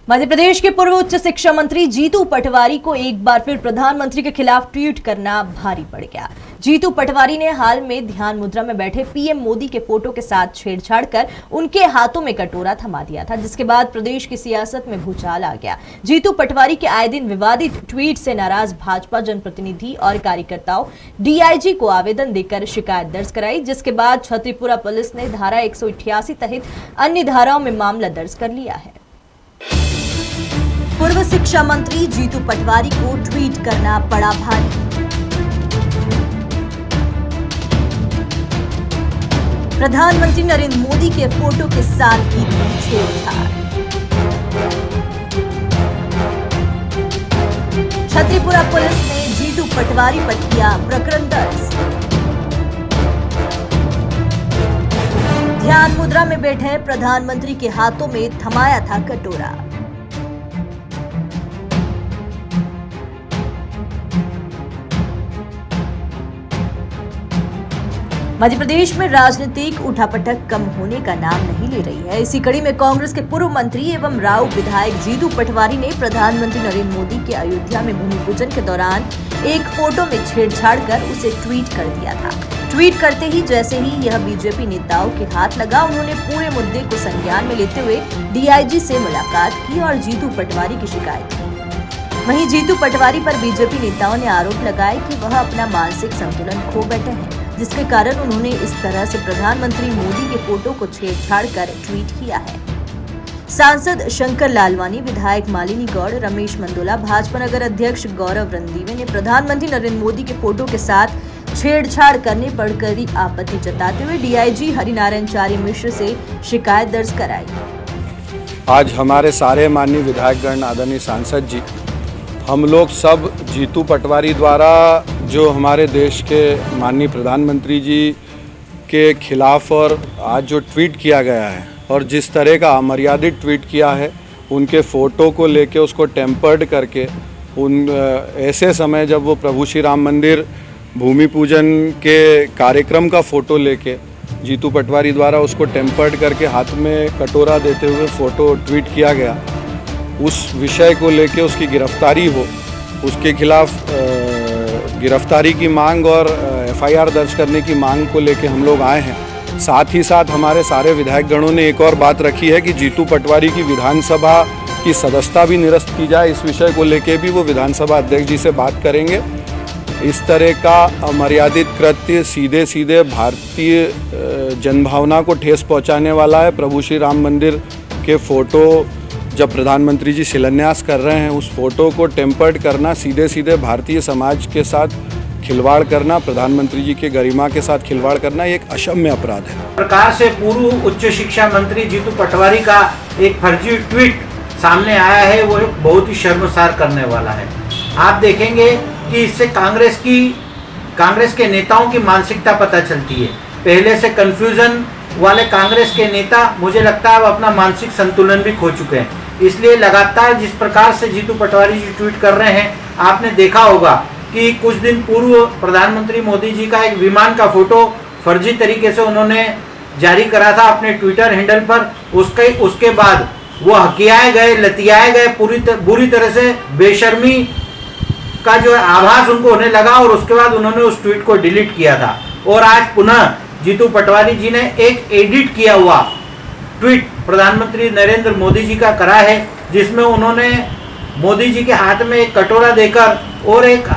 मध्य प्रदेश के पूर्व उच्च शिक्षा मंत्री जीतू पटवारी को एक बार फिर प्रधानमंत्री के खिलाफ ट्वीट करना भारी पड़ गया। जीतू पटवारी ने हाल में ध्यान मुद्रा में बैठे पीएम मोदी के फोटो के साथ छेड़छाड़ कर उनके हाथों में कटोरा थमा दिया था, जिसके बाद प्रदेश की सियासत में भूचाल आ गया। जीतू पटवारी के आए दिन विवादित ट्वीट से नाराज भाजपा जनप्रतिनिधि और कार्यकर्ताओं डीआईजी को आवेदन देकर शिकायत दर्ज कराई, जिसके बाद छतरीपुरा पुलिस ने धारा 188 सहित अन्य धाराओं में मामला दर्ज कर लिया है। पूर्व शिक्षा मंत्री जीतू पटवारी को ट्वीट करना पड़ा भारी। प्रधानमंत्री नरेंद्र मोदी के फोटो के साथ की छेड़छाड़। छतरीपुरा पुलिस ने जीतू पटवारी पर किया प्रकरण दर्ज। ध्यान मुद्रा में बैठे प्रधानमंत्री के हाथों में थमाया था कटोरा। मध्य प्रदेश में राजनीतिक उठापटक कम होने का नाम नहीं ले रही है। इसी कड़ी में कांग्रेस के पूर्व मंत्री एवं राव विधायक जीतू पटवारी ने प्रधानमंत्री नरेंद्र मोदी के अयोध्या में भूमि पूजन के दौरान एक फोटो में छेड़छाड़ कर उसे ट्वीट कर दिया था। ट्वीट करते ही जैसे ही यह बीजेपी नेताओं के हाथ लगा, उन्होंने पूरे मुद्दे को संज्ञान में लेते हुए डीआईजी से मुलाकात की और जीतू पटवारी की शिकायत की। वहीं जीतू पटवारी पर बीजेपी नेताओं ने आरोप लगाए कि वह अपना मानसिक संतुलन खो बैठे हैं, जिसके कारण उन्होंने इस तरह से प्रधानमंत्री मोदी के फोटो को छेड़छाड़ कर ट्वीट किया है। सांसद शंकर लालवानी, विधायक मालिनी गौड़, रमेश मंदोला, भाजपा नगर अध्यक्ष गौरव रंधीवे ने प्रधानमंत्री नरेंद्र मोदी के फोटो के साथ छेड़छाड़ करने पर कड़ी आपत्ति जताते हुए डीआईजी हरिनारायण मिश्र से शिकायत दर्ज कराई। आज हमारे सारे माननीय विधायकगण, आदरणीय सांसद जी, हम लोग सब जीतू पटवारी द्वारा जो हमारे देश के माननीय प्रधानमंत्री जी के खिलाफ और आज जो ट्वीट किया गया है और जिस तरह का अमर्यादित ट्वीट किया है, उनके फ़ोटो को लेके उसको टेम्पर्ड करके ऐसे समय जब वो प्रभु श्री राम मंदिर भूमि पूजन के कार्यक्रम का फ़ोटो लेके जीतू पटवारी द्वारा उसको टेम्पर्ड करके हाथ में कटोरा देते हुए फ़ोटो ट्वीट किया गया, उस विषय को लेके उसकी गिरफ्तारी हो, उसके खिलाफ गिरफ्तारी की मांग और एफआईआर दर्ज करने की मांग को लेके हम लोग आए हैं। साथ ही साथ हमारे सारे विधायकगणों ने एक और बात रखी है कि जीतू पटवारी की विधानसभा की सदस्यता भी निरस्त की जाए। इस विषय को लेके भी वो विधानसभा अध्यक्ष जी से बात करेंगे। इस तरह का अमर्यादित कृत्य सीधे सीधे भारतीय जनभावना को ठेस पहुंचाने वाला है। प्रभु श्री राम मंदिर के फ़ोटो जब प्रधानमंत्री जी शिलान्यास कर रहे हैं, उस फोटो को टेम्पर्ड करना, सीधे सीधे भारतीय समाज के साथ खिलवाड़ करना, प्रधानमंत्री जी के गरिमा के साथ खिलवाड़ करना, ये एक अक्षम्य अपराध है। प्रकार से पूर्व उच्च शिक्षा मंत्री जीतू पटवारी का एक फर्जी ट्वीट सामने आया है, वो बहुत ही शर्मसार करने वाला है। आप देखेंगे कि इससे कांग्रेस के नेताओं की मानसिकता पता चलती है। पहले से कन्फ्यूजन वाले कांग्रेस के नेता, मुझे लगता है अब अपना मानसिक संतुलन भी खो चुके हैं। इसलिए लगातार जिस प्रकार से जीतू पटवारी जी ट्वीट कर रहे हैं, आपने देखा होगा कि कुछ दिन पूर्व प्रधानमंत्री मोदी जी का एक विमान का फोटो फर्जी तरीके से उन्होंने जारी करा था अपने ट्विटर हैंडल पर। उसके बाद वो हकियाए गए, लतियाए गए, बुरी तरह से बेशर्मी का जो आभास उनको होने लगा और उसके बाद उन्होंने उस ट्वीट को डिलीट किया था। और आज पुनः जीतू पटवारी जी ने एक एडिट किया हुआ ट्वीट प्रधानमंत्री नरेंद्र मोदी जी का करा है, जिसमें उन्होंने मोदी जी के हाथ में एक कटोरा देकर और एक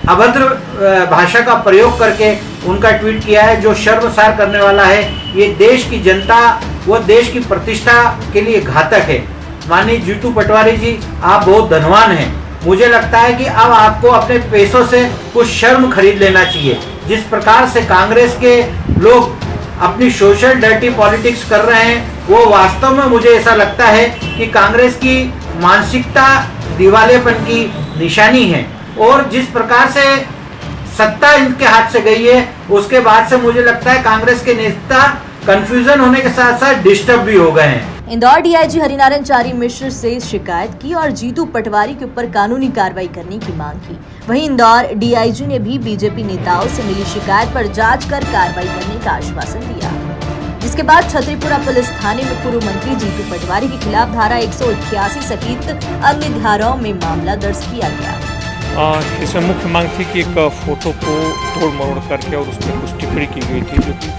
अभद्र भाषा का प्रयोग करके उनका ट्वीट किया है, जो शर्मसार करने वाला है। ये देश की जनता व देश की प्रतिष्ठा के लिए घातक है। माननीय जीतू पटवारी जी, आप बहुत धनवान हैं। मुझे लगता है कि अब आपको अपने पैसों से कुछ शर्म खरीद लेना चाहिए। जिस प्रकार से कांग्रेस के लोग अपनी सोशल डर्टी पॉलिटिक्स कर रहे हैं, वो वास्तव में मुझे ऐसा लगता है कि कांग्रेस की मानसिकता दिवालियापन की निशानी है। और जिस प्रकार से सत्ता इनके हाथ से गई है, उसके बाद से मुझे लगता है कांग्रेस के नेता कंफ्यूजन होने के साथ साथ डिस्टर्ब भी हो गए हैं। इंदौर डीआईजी हरिनारायण मिश्र से शिकायत की और जीतू पटवारी के ऊपर कानूनी कार्रवाई करने की मांग की। वहीं इंदौर डीआईजी ने भी बीजेपी नेताओं से मिली शिकायत पर जांच कर कार्रवाई करने का आश्वासन दिया। जिसके बाद छतरीपुरा पुलिस थाने में पूर्व मंत्री जीतू पटवारी के खिलाफ धारा 188 सहित अन्य धाराओं में मामला दर्ज किया गया। इसमें मुख्य मांग थी कि एक फोटो को तोड़ मरोड़ करके और उसमें कुछ टिप्पणी की गई थी, जो कि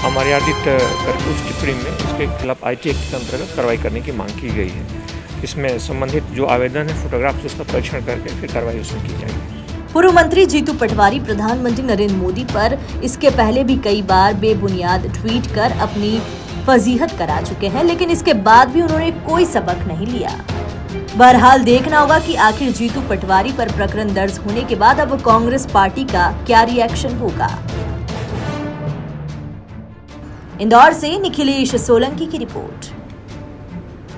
अमर्यादित करके उस टिप्पणी में उसके खिलाफ IT एक्ट के अंतर्गत कार्रवाई करने की मांग की गई है। इसमें संबंधित जो आवेदन है फोटोग्राफ से उसका परीक्षण करके फिर कार्रवाई उसमें की जाएगी। पूर्व मंत्री जीतू पटवारी प्रधानमंत्री नरेंद्र मोदी पर इसके पहले भी कई बार बेबुनियाद ट्वीट कर अपनी फजीहत करा चुके हैं, लेकिन इसके बाद भी उन्होंने कोई सबक नहीं लिया। बहरहाल देखना होगा कि आखिर जीतू पटवारी पर प्रकरण दर्ज होने के बाद अब कांग्रेस पार्टी का क्या रिएक्शन होगा। इंदौर से निखिलेश सोलंकी की रिपोर्ट।